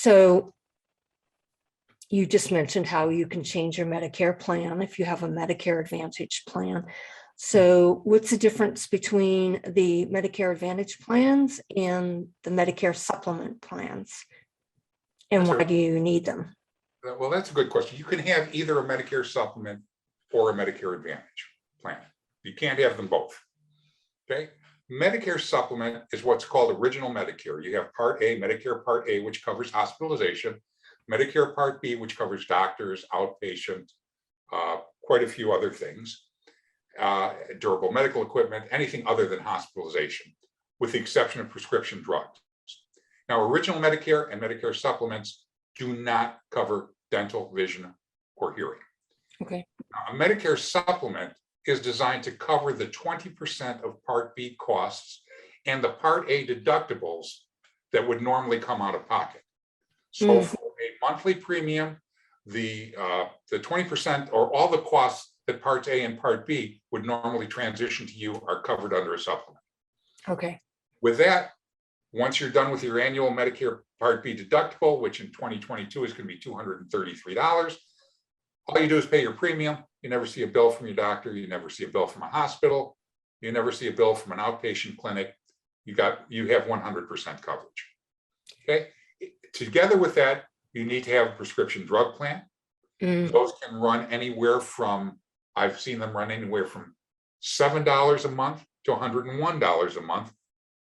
So you just mentioned how you can change your Medicare plan if you have a Medicare Advantage plan. So what's the difference between the Medicare Advantage plans and the Medicare supplement plans? And why do you need them? Well, that's a good question. You can have either a Medicare supplement or a Medicare Advantage plan. You can't have them both. Okay. Medicare supplement is what's called original Medicare. You have Part A, Medicare Part A, which covers hospitalization, Medicare Part B, which covers doctors, outpatient, quite a few other things, durable medical equipment, anything other than hospitalization, with the exception of prescription drugs. Now, original Medicare and Medicare supplements do not cover dental, vision, or hearing. Okay. Now, a Medicare supplement is designed to cover the 20% of Part B costs and the Part A deductibles that would normally come out of pocket. So for a monthly premium, the 20% or all the costs that Part A and Part B would normally transition to you are covered under a supplement. Okay. With that, once you're done with your annual Medicare Part B deductible, which in 2022 is going to be $233, all you do is pay your premium. You never see a bill from your doctor. You never see a bill from a hospital. You never see a bill from an outpatient clinic. You have 100% coverage. Okay. Together with that, you need to have a prescription drug plan. Those can run anywhere from, I've seen them run anywhere from $7 a month to $101 a month.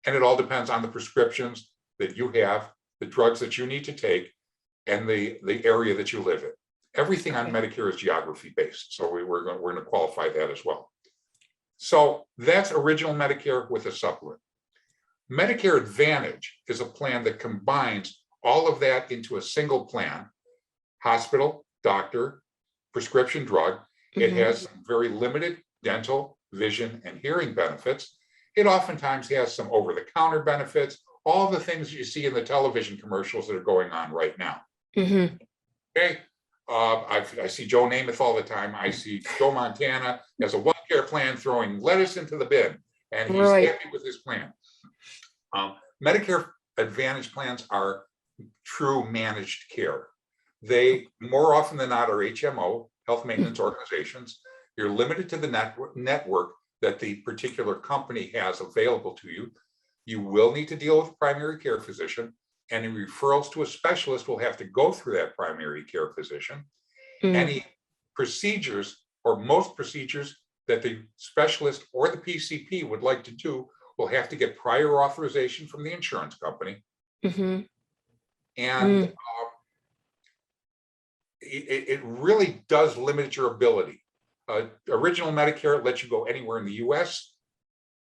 And it all depends on the prescriptions that you have, the drugs that you need to take, and the area that you live in. Everything on Medicare is geography based. So we're going to qualify that as well. So that's original Medicare with a supplement. Medicare Advantage is a plan that combines all of that into a single plan: hospital, doctor, prescription drug. It has some very limited dental, vision, and hearing benefits. It oftentimes has some over-the-counter benefits, all the things you see in the television commercials that are going on right now. Okay. I see Joe Namath all the time. I see Joe Montana has a WellCare plan throwing lettuce into the bin, and he's happy with his plan. Medicare Advantage plans are true managed care. They more often than not are HMO, health maintenance organizations. You're limited to the network that the particular company has available to you. You will need to deal with a primary care physician, and any referrals to a specialist will have to go through that primary care physician. Any procedures, or most procedures, that the specialist or the PCP would like to do will have to get prior authorization from the insurance company. And it really does limit your ability. Original Medicare lets you go anywhere in the US.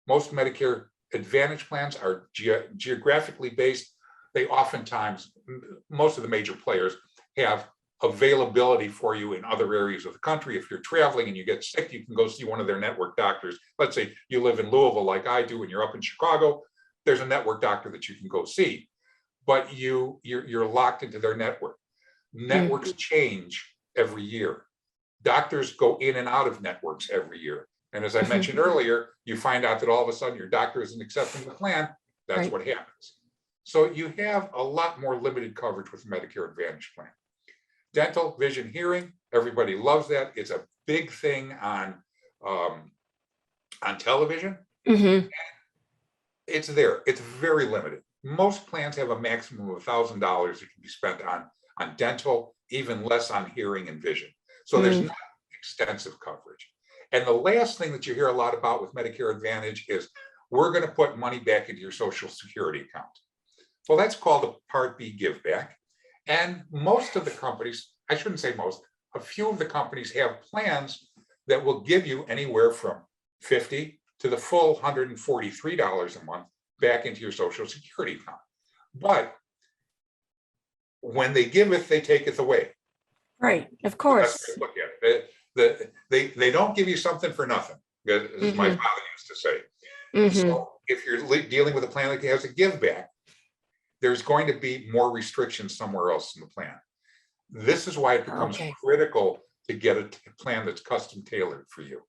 Most Medicare Advantage plans are geographically based. They oftentimes, most of the major players have availability for you in other areas of the country. If you're traveling and you get sick, you can go see one of their network doctors. Let's say you live in Louisville like I do and you're up in Chicago, there's a network doctor that you can go see, but you're locked into their network. Networks change every year. Doctors go in and out of networks every year. And as I mentioned earlier, you find out that all of a sudden your doctor isn't accepting the plan. That's what happens. So you have a lot more limited coverage with Medicare Advantage plan. Dental, vision, hearing, everybody loves that. It's a big thing on television. It's there. It's very limited. Most plans have a maximum of $1,000 that can be spent on dental, even less on hearing and vision. So there's not extensive coverage. And the last thing that you hear a lot about with Medicare Advantage is, we're going to put money back into your Social Security account. Well, that's called a Part B give back. And most of the companies, I shouldn't say most, a few of the companies have plans that will give you anywhere from $50 to the full $143 a month back into your Social Security account. But when they give it, they take it away. Right, of course. Look at it. They don't give you something for nothing, as my father used to say. So if you're dealing with a plan that has a give back, there's going to be more restrictions somewhere else in the plan. This is why it becomes critical to get a plan that's custom tailored for you.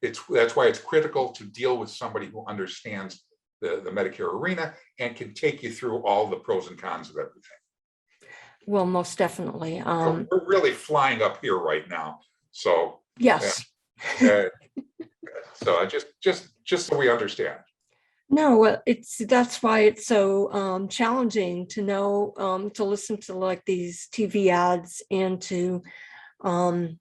That's why it's critical to deal with somebody who understands the Medicare arena and can take you through all the pros and cons of everything. Well, most definitely. So we're really flying up here right now. So, Yes. uh, so I just so we understand. No, well, that's why it's so challenging to know, to listen to like these TV ads and to um,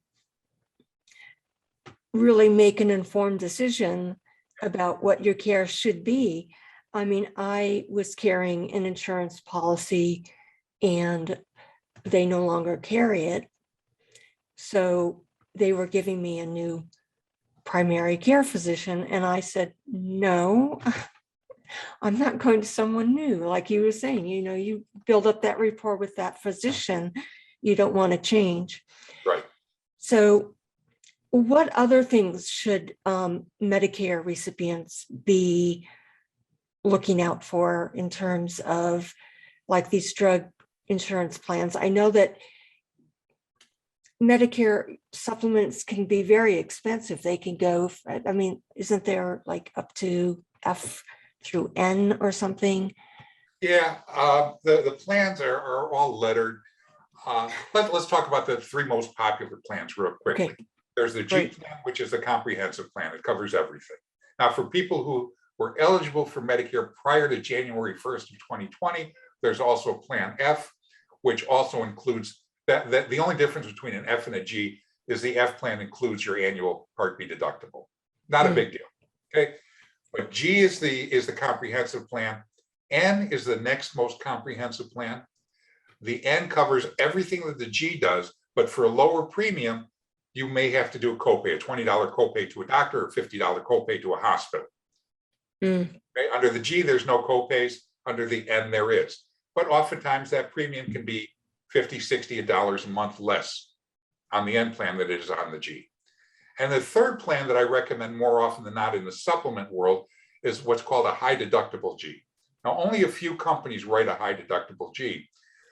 really make an informed decision about what your care should be. I mean, I was carrying an insurance policy and they no longer carry it. So they were giving me a new primary care physician. And I said, no, I'm not going to someone new. Like you were saying, you build up that rapport with that physician. You don't want to change. Right. So what other things should Medicare recipients be looking out for in terms of like these drug insurance plans? I know that Medicare supplements can be very expensive. They can go, I mean, isn't there like up to F through N or something? Yeah, the plans are all lettered. Let's talk about the three most popular plans real quickly. Okay, There's the G great. plan, which is the comprehensive plan. It covers everything. Now, for people who were eligible for Medicare prior to January 1st of 2020, there's also Plan F, which also includes that the only difference between an F and a G is the F plan includes your annual Part B deductible. Not a big deal. Okay. But G is the comprehensive plan. N is the next most comprehensive plan. The N covers everything that the G does, but for a lower premium, you may have to do a copay, a $20 copay to a doctor or $50 copay to a hospital. Mm. Okay? Under the G, there's no copays. Under the N, there is. But oftentimes that premium can be $50, $60 a month less on the N plan than it is on the G. And the third plan that I recommend more often than not in the supplement world is what's called a high deductible G. Now, only a few companies write a high deductible G,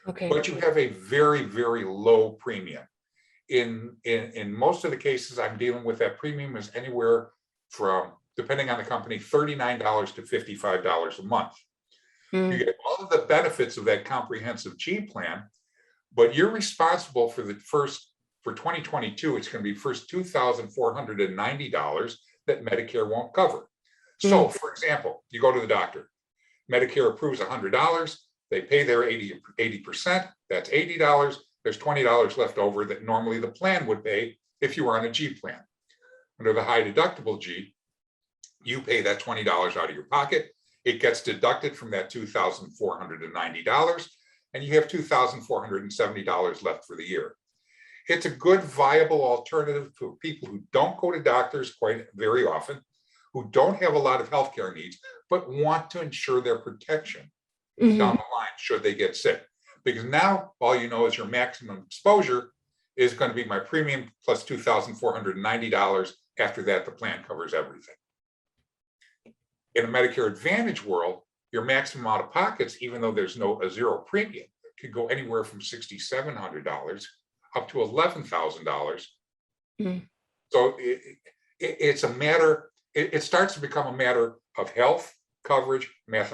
Okay. but you have a very, very low premium. In most of the cases I'm dealing with, that premium is anywhere from, depending on the company, $39 to $55 a month. You get all of the benefits of that comprehensive G plan, but you're responsible for for 2022, it's going to be first $2,490 that Medicare won't cover. So, for example, you go to the doctor, Medicare approves $100, they pay their 80%, that's $80, there's $20 left over that normally the plan would pay if you were on a G plan. Under the high deductible G, you pay that $20 out of your pocket, it gets deducted from that $2,490, and you have $2,470 left for the year. It's a good, viable alternative for people who don't go to doctors quite very often, who don't have a lot of healthcare needs, but want to ensure their protection down the line should they get sick. Because now all you know is your maximum exposure is going to be my premium plus $2,490. After that, the plan covers everything. In a Medicare Advantage world, your maximum out of pockets, even though there's a zero premium, could go anywhere from $6,700 up to $11,000. So it's a matter, it starts to become a matter of health, coverage, math,